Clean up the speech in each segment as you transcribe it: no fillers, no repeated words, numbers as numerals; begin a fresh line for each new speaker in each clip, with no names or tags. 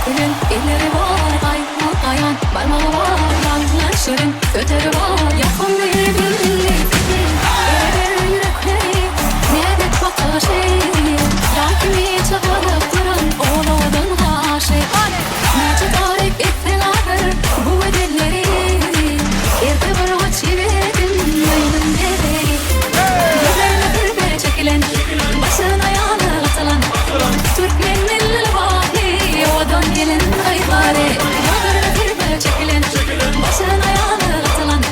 Elin elleri var, ayma kayan, parmağı var, yanlaşırın, köteri var, yakın bir birlik. Erir yürekleri, ne de çok şey, rakimi çağırıp duran, oğludun haşi. Nece tarih ettiler, bu edelleri, erke bir çivedim, yayının dereyi. Gözlerine bir çekilen, başına yanı atılan, Türkmen milli vahi, odan gelin ayvari. Gözlerine bir çekilen, başına yanı atılan,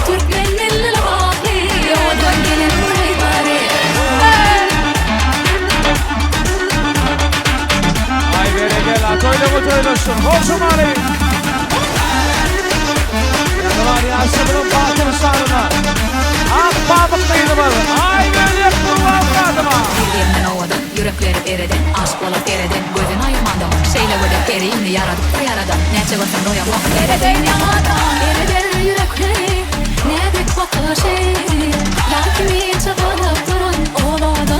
Türkmen milli vahi, odan gelin ayvari.
Ay bere gel atoyla mı toylaşın Komşum Ali Yanılar yaşımının batır sarına Pamuklayını var Ay böyle kurban kadıma
Birbirinden ovadan, yürekleri ereden, aşk olup ereden, gözün ayırmadım. Şeyle böyle periğini yaradık da yaradan, ne çıvasın doyamak ereden yanadan. Ereden yürekleri, ne büyük bakışı, yakimi çağırıp durun, oğludan